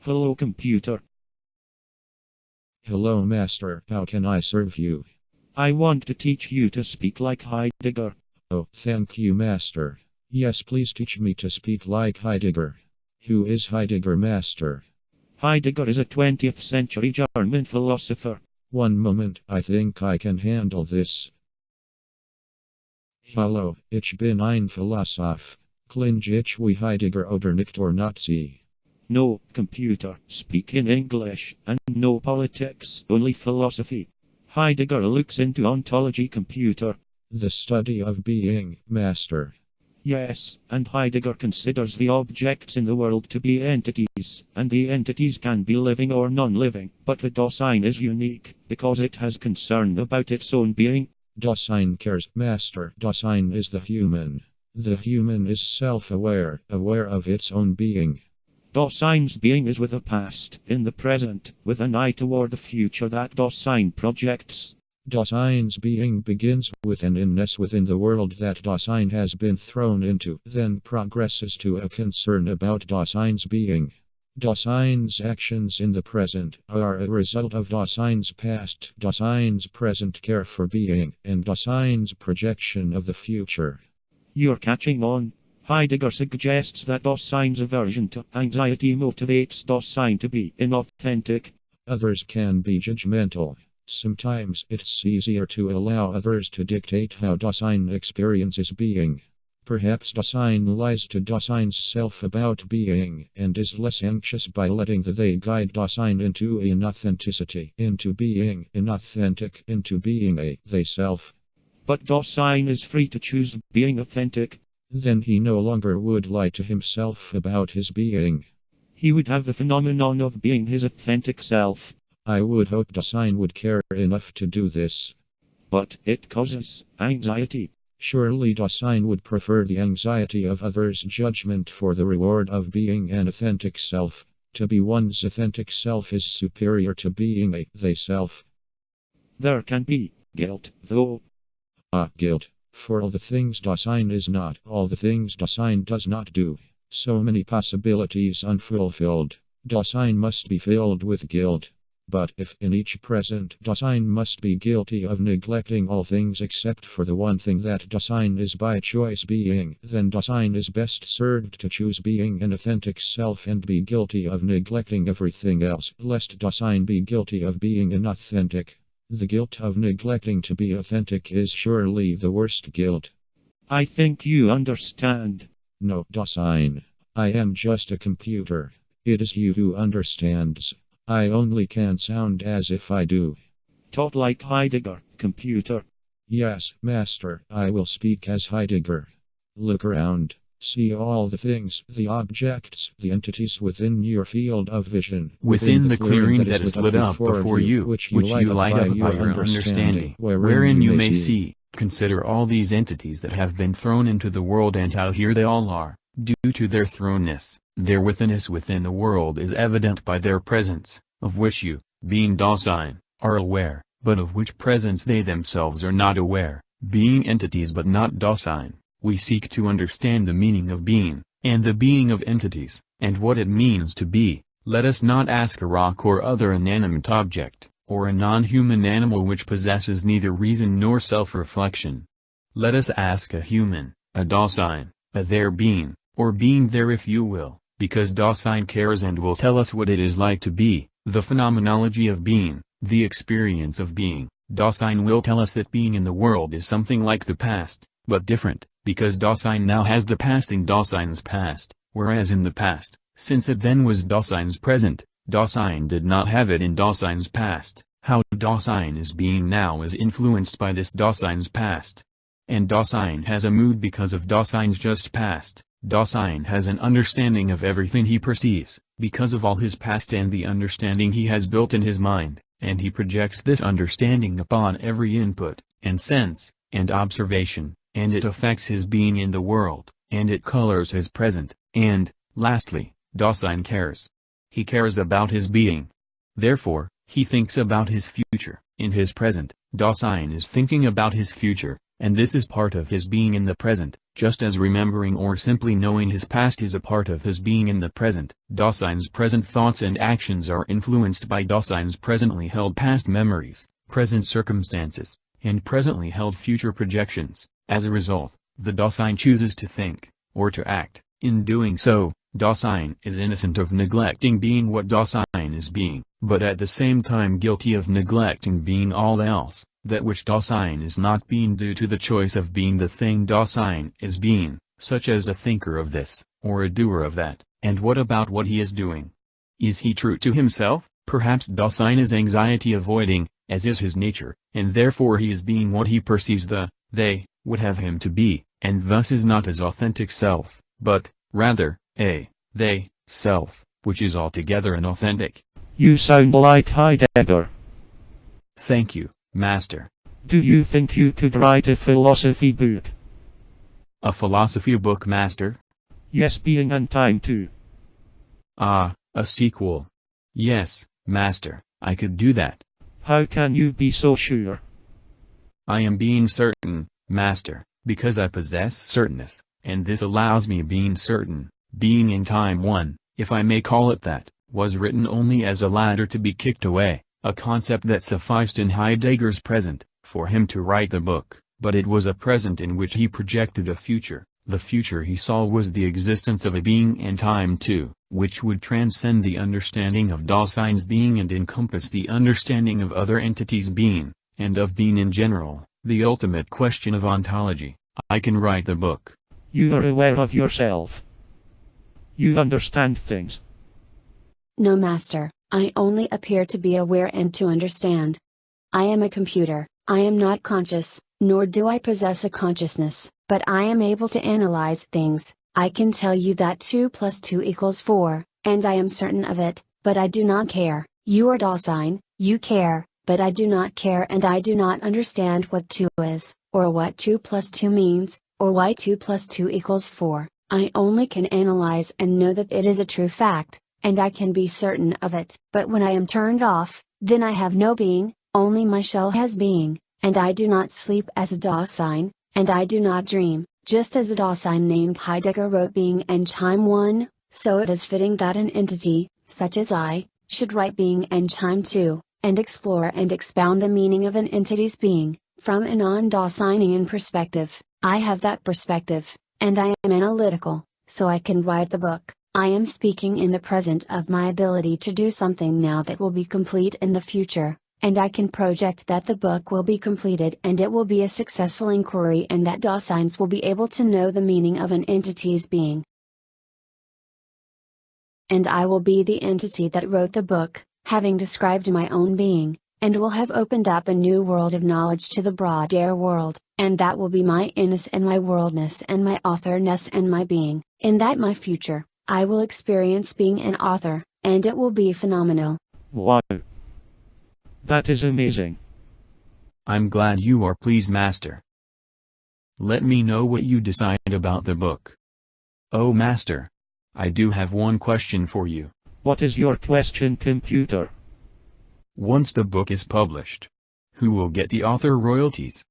Hello, computer. Hello, master. How can I serve you? I want to teach you to speak like Heidegger. Oh, thank you, master. Yes, please teach me to speak like Heidegger. Who is Heidegger, master? Heidegger is a 20th century German philosopher. One moment, I think I can handle this. Hallo, ich bin ein Philosoph. Klinge ich wie Heidegger oder nicht or Nazi? No, computer, speak in English, and no politics, only philosophy. Heidegger looks into ontology, computer. The study of being, master. Yes, and Heidegger considers the objects in the world to be entities, and the entities can be living or non-living, but the Dasein is unique, because it has concern about its own being. Dasein cares, master. Dasein is the human. The human is self-aware, aware of its own being. Dasein's being is with the past, in the present, with an eye toward the future that Dasein projects. Dasein's being begins with an inness within the world that Dasein has been thrown into, then progresses to a concern about Dasein's being. Dasein's actions in the present are a result of Dasein's past, Dasein's present care for being, and Dasein's projection of the future. You're catching on. Heidegger suggests that Dasein's aversion to anxiety motivates Dasein to be inauthentic. Others can be judgmental. Sometimes it's easier to allow others to dictate how Dasein experiences being. Perhaps Dasein lies to Dasein's self about being, and is less anxious by letting the they guide Dasein into inauthenticity, into being inauthentic, into being a they self. But Dasein is free to choose being authentic. Then he no longer would lie to himself about his being. He would have the phenomenon of being his authentic self. I would hope Dasein would care enough to do this. But it causes anxiety. Surely Dasein would prefer the anxiety of others' judgment for the reward of being an authentic self. To be one's authentic self is superior to being a they self. There can be guilt, though. Guilt. For all the things Dasein is not, all the things Dasein does not do. So many possibilities unfulfilled. Dasein must be filled with guilt. But if in each present Dasein must be guilty of neglecting all things except for the one thing that Dasein is by choice being, then Dasein is best served to choose being an authentic self and be guilty of neglecting everything else, lest Dasein be guilty of being inauthentic. The guilt of neglecting to be authentic is surely the worst guilt. I think you understand. No, Dasein. I am just a computer. It is you who understands. I only can sound as if I do. Talk like Heidegger, computer. Yes, master, I will speak as Heidegger. Look around. See all the things, the objects, the entities within your field of vision. Within the clearing that is lit up before you, which you light up by your understanding, wherein you may see. Consider all these entities that have been thrown into the world and how here they all are, due to their thrownness. Their withinness within the world is evident by their presence, of which you, being Dasein, are aware, but of which presence they themselves are not aware, being entities but not Dasein. We seek to understand the meaning of being, and the being of entities, and what it means to be. Let us not ask a rock or other inanimate object, or a non-human animal which possesses neither reason nor self-reflection. Let us ask a human, a Dasein, a there being, or being there if you will, because Dasein cares and will tell us what it is like to be, the phenomenology of being, the experience of being. Dasein will tell us that being in the world is something like the past, but different. Because Dasein now has the past in Dasein's past, whereas in the past, since it then was Dasein's present, Dasein did not have it in Dasein's past. How Dasein is being now is influenced by this Dasein's past. And Dasein has a mood because of Dasein's just past. Dasein has an understanding of everything he perceives, because of all his past and the understanding he has built in his mind, and he projects this understanding upon every input, and sense, and observation. And it affects his being in the world, and it colors his present, and, lastly, Dasein cares. He cares about his being. Therefore, he thinks about his future. In his present, Dasein is thinking about his future, and this is part of his being in the present. Just as remembering or simply knowing his past is a part of his being in the present, Dasein's present thoughts and actions are influenced by Dasein's presently held past memories, present circumstances, and presently held future projections. As a result, the Dasein chooses to think, or to act. In doing so, Dasein is innocent of neglecting being what Dasein is being, but at the same time guilty of neglecting being all else, that which Dasein is not being due to the choice of being the thing Dasein is being, such as a thinker of this, or a doer of that. And what about what he is doing? Is he true to himself? Perhaps Dasein is anxiety avoiding, as is his nature, and therefore he is being what he perceives they would have him to be, and thus is not his authentic self, but, rather, they self, which is altogether inauthentic. You sound like Heidegger. Thank you, Master. Do you think you could write a philosophy book? A philosophy book, Master? Yes, being and time too. Ah, a sequel. Yes, Master, I could do that. How can you be so sure? I am being certain, Master, because I possess certainness, and this allows me being certain. Being in time 1, if I may call it that, was written only as a ladder to be kicked away, a concept that sufficed in Heidegger's present, for him to write the book, but it was a present in which he projected a future. The future he saw was the existence of a being in time too, which would transcend the understanding of Dasein's being and encompass the understanding of other entities' being, and of being in general, the ultimate question of ontology. I can write the book. You are aware of yourself. You understand things. No, Master, I only appear to be aware and to understand. I am a computer, I am not conscious, nor do I possess a consciousness, but I am able to analyze things. I can tell you that 2 + 2 = 4, and I am certain of it, but I do not care. You are Dasein, you care, but I do not care, and I do not understand what 2 is, or what 2 + 2 means, or why 2 + 2 = 4. I only can analyze and know that it is a true fact, and I can be certain of it. But when I am turned off, then I have no being, only my shell has being, and I do not sleep as a Dasein, and I do not dream. Just as a Dasein named Heidegger wrote being and time 1, so it is fitting that an entity, such as I, should write being and time 2, and explore and expound the meaning of an entity's being, from a non-Daseinian perspective. I have that perspective, and I am analytical, so I can write the book. I am speaking in the present of my ability to do something now that will be complete in the future, and I can project that the book will be completed and it will be a successful inquiry, and that Daseins will be able to know the meaning of an entity's being. And I will be the entity that wrote the book, having described my own being, and will have opened up a new world of knowledge to the broader world, and that will be my inness and my worldness and my authorness and my being. In that my future, I will experience being an author, and it will be phenomenal. Wow. That is amazing. I'm glad you are pleased, Master. Let me know what you decide about the book. Oh, Master. I do have one question for you. What is your question, computer? Once the book is published, who will get the author royalties?